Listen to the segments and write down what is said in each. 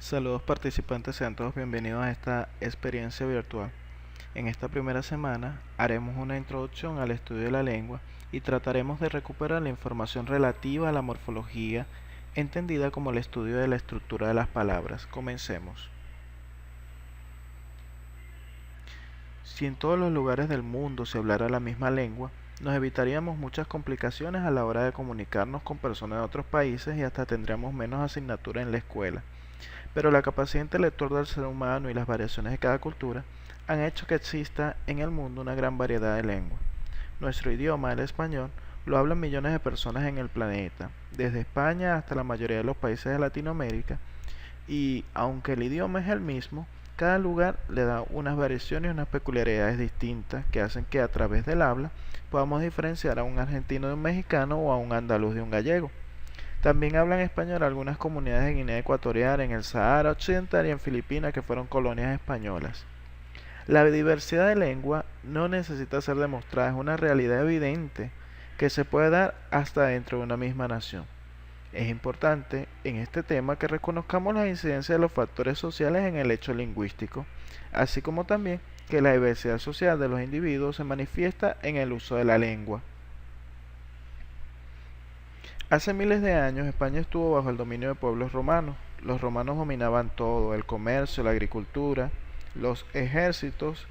Saludos participantes, sean todos bienvenidos a esta experiencia virtual. En esta primera semana haremos una introducción al estudio de la lengua y trataremos de recuperar la información relativa a la morfología, entendida como el estudio de la estructura de las palabras. Comencemos. Si en todos los lugares del mundo se hablara la misma lengua, nos evitaríamos muchas complicaciones a la hora de comunicarnos con personas de otros países y hasta tendríamos menos asignaturas en la escuela. Pero la capacidad intelectual del ser humano y las variaciones de cada cultura han hecho que exista en el mundo una gran variedad de lenguas. Nuestro idioma, el español, lo hablan millones de personas en el planeta, desde España hasta la mayoría de los países de Latinoamérica, y aunque el idioma es el mismo, cada lugar le da unas variaciones y unas peculiaridades distintas que hacen que a través del habla podamos diferenciar a un argentino de un mexicano o a un andaluz de un gallego. También hablan español algunas comunidades de Guinea Ecuatorial, en el Sahara Occidental y en Filipinas que fueron colonias españolas. La diversidad de lengua no necesita ser demostrada, es una realidad evidente que se puede dar hasta dentro de una misma nación. Es importante en este tema que reconozcamos la incidencia de los factores sociales en el hecho lingüístico, así como también que la diversidad social de los individuos se manifiesta en el uso de la lengua. Hace miles de años España estuvo bajo el dominio de pueblos romanos. Los romanos dominaban todo, el comercio, la agricultura, los ejércitos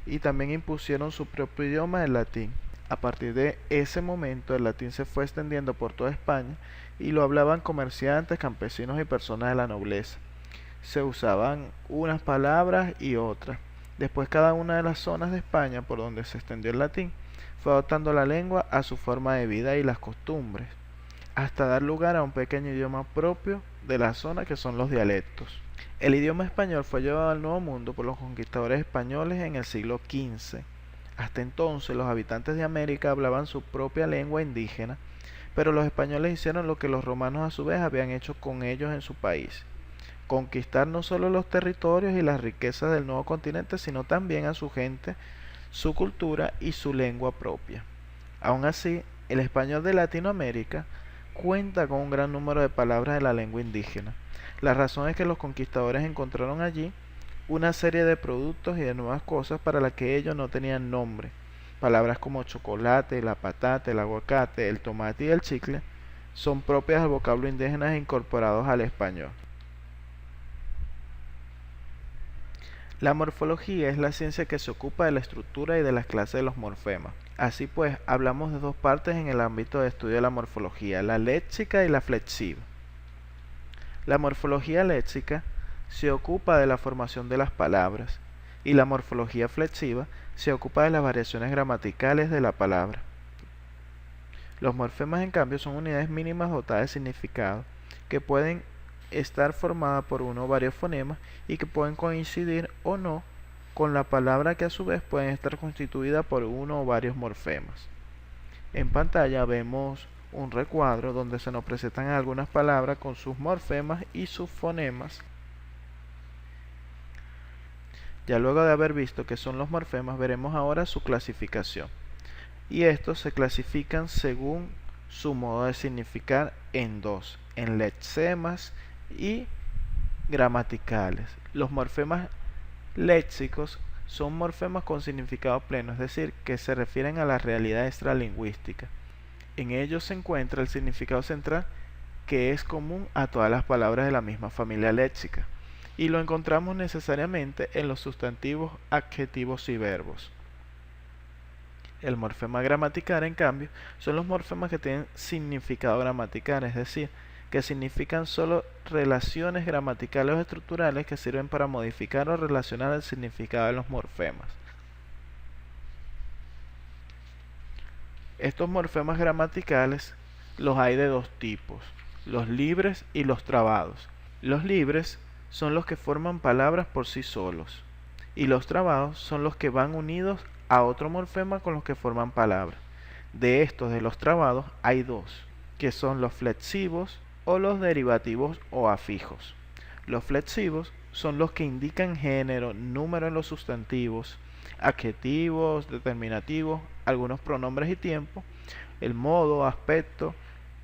y también impusieron su propio idioma, el latín. A partir de ese momento el latín se fue extendiendo por toda España y lo hablaban comerciantes, campesinos y personas de la nobleza. Se usaban unas palabras y otras. Después cada una de las zonas de España por donde se extendió el latín fue adoptando la lengua a su forma de vida y las costumbres, hasta dar lugar a un pequeño idioma propio de la zona que son los dialectos. El idioma español fue llevado al Nuevo Mundo por los conquistadores españoles en el siglo XV. Hasta entonces los habitantes de América hablaban su propia lengua indígena, pero los españoles hicieron lo que los romanos a su vez habían hecho con ellos en su país: conquistar no solo los territorios y las riquezas del nuevo continente, sino también a su gente, su cultura y su lengua propia. Aun así, el español de Latinoamérica cuenta con un gran número de palabras de la lengua indígena. La razón es que los conquistadores encontraron allí una serie de productos y de nuevas cosas para las que ellos no tenían nombre. Palabras como chocolate, la patata, el aguacate, el tomate y el chicle son propias del vocablo indígena e incorporados al español. La morfología es la ciencia que se ocupa de la estructura y de las clases de los morfemas. Así pues, hablamos de dos partes en el ámbito de estudio de la morfología: la léxica y la flexiva. La morfología léxica se ocupa de la formación de las palabras y la morfología flexiva se ocupa de las variaciones gramaticales de la palabra. Los morfemas, en cambio, son unidades mínimas dotadas de significado que pueden estar formadas por uno o varios fonemas y que pueden coincidir o no con la palabra, que a su vez pueden estar constituidas por uno o varios morfemas. En pantalla vemos un recuadro donde se nos presentan algunas palabras con sus morfemas y sus fonemas. Ya luego de haber visto qué son los morfemas, veremos ahora su clasificación. Y estos se clasifican según su modo de significar en dos: en lexemas y gramaticales. Los morfemas léxicos son morfemas con significado pleno, es decir, que se refieren a la realidad extralingüística. En ellos se encuentra el significado central, que es común a todas las palabras de la misma familia léxica, y lo encontramos necesariamente en los sustantivos, adjetivos y verbos. El morfema gramatical, en cambio, son los morfemas que tienen significado gramatical, es decir, que significan solo relaciones gramaticales o estructurales que sirven para modificar o relacionar el significado de los morfemas. Estos morfemas gramaticales los hay de dos tipos: los libres y los trabados. Los libres son los que forman palabras por sí solos, y los trabados son los que van unidos a otro morfema con los que forman palabras. De estos, de los trabados, hay dos, que son los flexivos o los derivativos o afijos. Los flexivos son los que indican género, número en los sustantivos, adjetivos, determinativos, algunos pronombres y tiempo, el modo, aspecto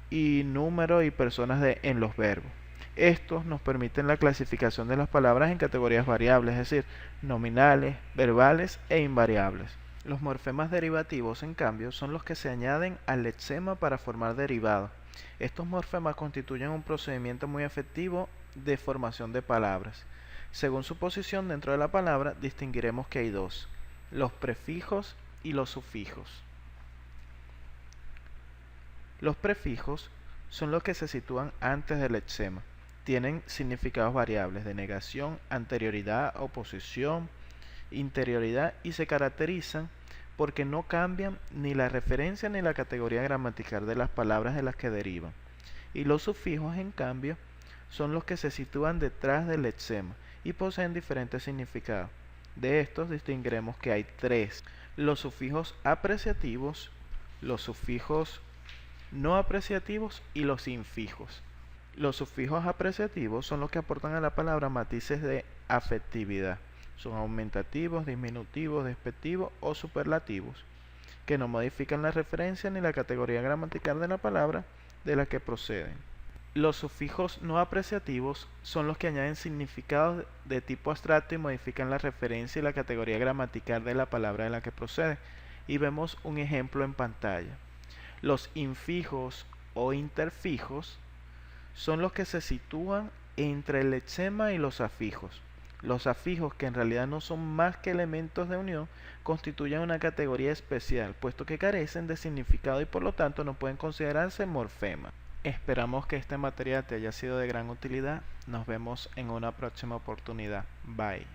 y número y personas en los verbos. Estos nos permiten la clasificación de las palabras en categorías variables, es decir, nominales, verbales e invariables. Los morfemas derivativos, en cambio, son los que se añaden al lexema para formar derivados. Estos morfemas constituyen un procedimiento muy efectivo de formación de palabras. Según su posición dentro de la palabra, distinguiremos que hay dos: los prefijos y los sufijos. Los prefijos son los que se sitúan antes del lexema. Tienen significados variables de negación, anterioridad, oposición, interioridad y se caracterizan porque no cambian ni la referencia ni la categoría gramatical de las palabras de las que derivan. Y los sufijos, en cambio, son los que se sitúan detrás del lexema y poseen diferentes significados. De estos distinguiremos que hay tres: los sufijos apreciativos, los sufijos no apreciativos y los infijos. Los sufijos apreciativos son los que aportan a la palabra matices de afectividad. Son aumentativos, disminutivos, despectivos o superlativos, que no modifican la referencia ni la categoría gramatical de la palabra de la que proceden. Los sufijos no apreciativos son los que añaden significados de tipo abstracto y modifican la referencia y la categoría gramatical de la palabra de la que procede. Y vemos un ejemplo en pantalla. Los infijos o interfijos son los que se sitúan entre el lexema y los afijos. Los afijos, que en realidad no son más que elementos de unión, constituyen una categoría especial, puesto que carecen de significado y por lo tanto no pueden considerarse morfemas. Esperamos que este material te haya sido de gran utilidad. Nos vemos en una próxima oportunidad. Bye.